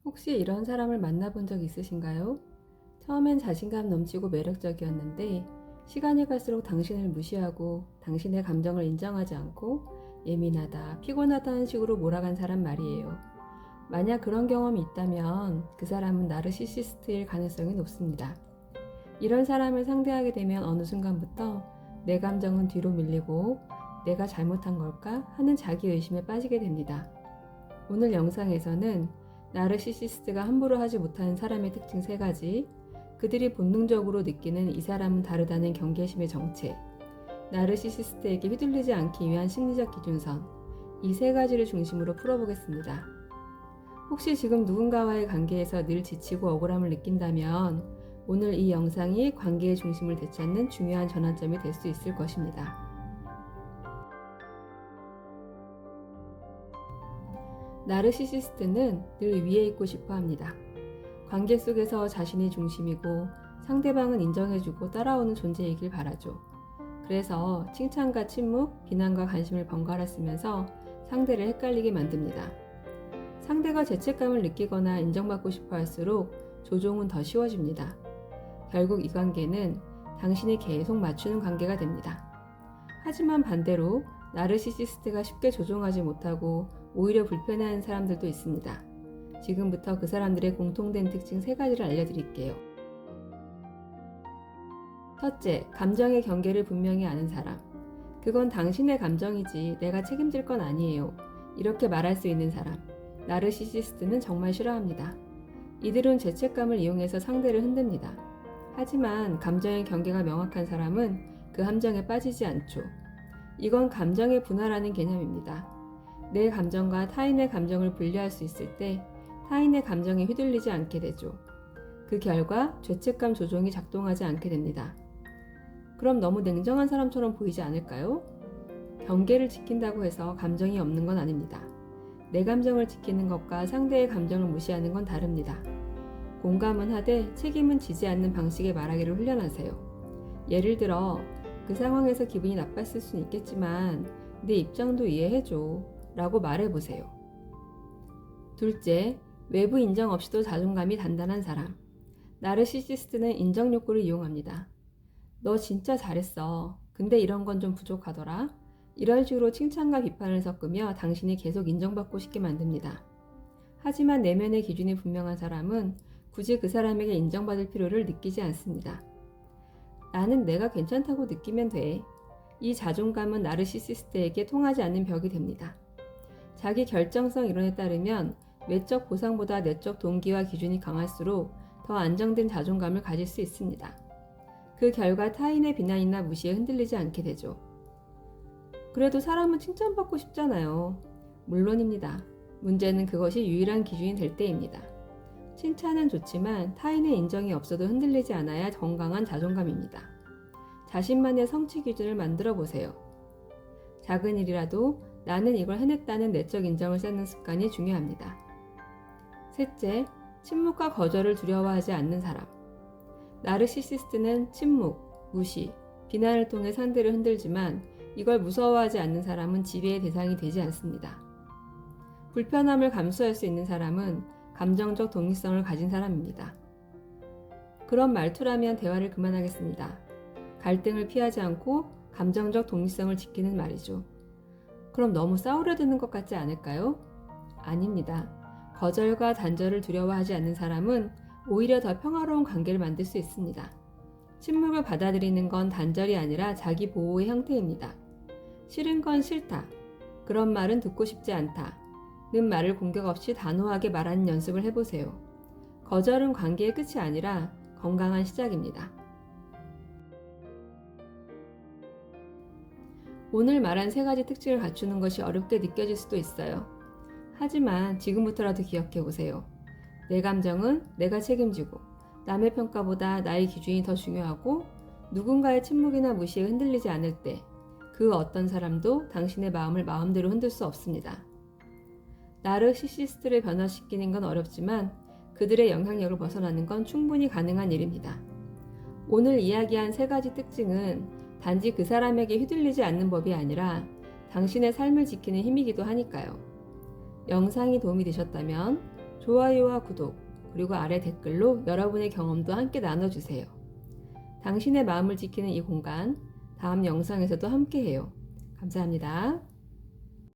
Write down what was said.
혹시 이런 사람을 만나본 적 있으신가요? 처음엔 자신감 넘치고 매력적이었는데 시간이 갈수록 당신을 무시하고 당신의 감정을 인정하지 않고 예민하다, 피곤하다는 식으로 몰아간 사람 말이에요. 만약 그런 경험이 있다면 그 사람은 나르시시스트일 가능성이 높습니다. 이런 사람을 상대하게 되면 어느 순간부터 내 감정은 뒤로 밀리고 내가 잘못한 걸까 하는 자기의심에 빠지게 됩니다. 오늘 영상에서는 나르시시스트가 함부로 하지 못하는 사람의 특징 3가지, 그들이 본능적으로 느끼는 이 사람은 다르다는 경계심의 정체, 나르시시스트에게 휘둘리지 않기 위한 심리적 기준선, 이 3가지를 중심으로 풀어보겠습니다. 혹시 지금 누군가와의 관계에서 늘 지치고 억울함을 느낀다면 오늘 이 영상이 관계의 중심을 되찾는 중요한 전환점이 될 수 있을 것입니다. 나르시시스트는 늘 위에 있고 싶어 합니다. 관계 속에서 자신이 중심이고 상대방은 인정해주고 따라오는 존재이길 바라죠. 그래서 칭찬과 침묵, 비난과 관심을 번갈아 쓰면서 상대를 헷갈리게 만듭니다. 상대가 죄책감을 느끼거나 인정받고 싶어 할수록 조종은 더 쉬워집니다. 결국 이 관계는 당신이 계속 맞추는 관계가 됩니다. 하지만 반대로 나르시시스트가 쉽게 조종하지 못하고 오히려 불편해하는 사람들도 있습니다. 지금부터 그 사람들의 공통된 특징 3가지를 알려드릴게요. 첫째, 감정의 경계를 분명히 아는 사람. 그건 당신의 감정이지 내가 책임질 건 아니에요. 이렇게 말할 수 있는 사람. 나르시시스트는 정말 싫어합니다. 이들은 죄책감을 이용해서 상대를 흔듭니다. 하지만 감정의 경계가 명확한 사람은 그 함정에 빠지지 않죠. 이건 감정의 분화라는 개념입니다. 내 감정과 타인의 감정을 분리할 수 있을 때 타인의 감정에 휘둘리지 않게 되죠. 그 결과 죄책감 조종이 작동하지 않게 됩니다. 그럼 너무 냉정한 사람처럼 보이지 않을까요? 경계를 지킨다고 해서 감정이 없는 건 아닙니다. 내 감정을 지키는 것과 상대의 감정을 무시하는 건 다릅니다. 공감은 하되 책임은 지지 않는 방식의 말하기를 훈련하세요. 예를 들어 그 상황에서 기분이 나빴을 수는 있겠지만 내 입장도 이해해줘 라고 말해보세요. 둘째, 외부 인정 없이도 자존감이 단단한 사람. 나르시시스트는 인정 욕구를 이용합니다. 너 진짜 잘했어. 근데 이런 건 좀 부족하더라. 이런 식으로 칭찬과 비판을 섞으며 당신이 계속 인정받고 싶게 만듭니다. 하지만 내면의 기준이 분명한 사람은 굳이 그 사람에게 인정받을 필요를 느끼지 않습니다. 나는 내가 괜찮다고 느끼면 돼. 이 자존감은 나르시시스트에게 통하지 않는 벽이 됩니다. 자기 결정성 이론에 따르면 외적 보상보다 내적 동기와 기준이 강할수록 더 안정된 자존감을 가질 수 있습니다. 그 결과 타인의 비난이나 무시에 흔들리지 않게 되죠. 그래도 사람은 칭찬받고 싶잖아요. 물론입니다. 문제는 그것이 유일한 기준이 될 때입니다. 칭찬은 좋지만 타인의 인정이 없어도 흔들리지 않아야 건강한 자존감입니다. 자신만의 성취 기준을 만들어 보세요. 작은 일이라도 나는 이걸 해냈다는 내적 인정을 쌓는 습관이 중요합니다. 셋째, 침묵과 거절을 두려워하지 않는 사람. 나르시시스트는 침묵, 무시, 비난을 통해 상대를 흔들지만 이걸 무서워하지 않는 사람은 지배의 대상이 되지 않습니다. 불편함을 감수할 수 있는 사람은 감정적 독립성을 가진 사람입니다. 그런 말투라면 대화를 그만하겠습니다. 갈등을 피하지 않고 감정적 독립성을 지키는 말이죠. 그럼 너무 싸우려 드는 것 같지 않을까요? 아닙니다. 거절과 단절을 두려워하지 않는 사람은 오히려 더 평화로운 관계를 만들 수 있습니다. 침묵을 받아들이는 건 단절이 아니라 자기 보호의 형태입니다. 싫은 건 싫다. 그런 말은 듣고 싶지 않다. 는 말을 공격 없이 단호하게 말하는 연습을 해보세요. 거절은 관계의 끝이 아니라 건강한 시작입니다. 오늘 말한 3가지 특징을 갖추는 것이 어렵게 느껴질 수도 있어요. 하지만 지금부터라도 기억해보세요. 내 감정은 내가 책임지고 남의 평가보다 나의 기준이 더 중요하고 누군가의 침묵이나 무시에 흔들리지 않을 때 그 어떤 사람도 당신의 마음을 마음대로 흔들 수 없습니다. 나르시시스트를 변화시키는 건 어렵지만 그들의 영향력을 벗어나는 건 충분히 가능한 일입니다. 오늘 이야기한 3가지 특징은 단지 그 사람에게 휘둘리지 않는 법이 아니라 당신의 삶을 지키는 힘이기도 하니까요. 영상이 도움이 되셨다면 좋아요와 구독, 그리고 아래 댓글로 여러분의 경험도 함께 나눠주세요. 당신의 마음을 지키는 이 공간, 다음 영상에서도 함께해요. 감사합니다.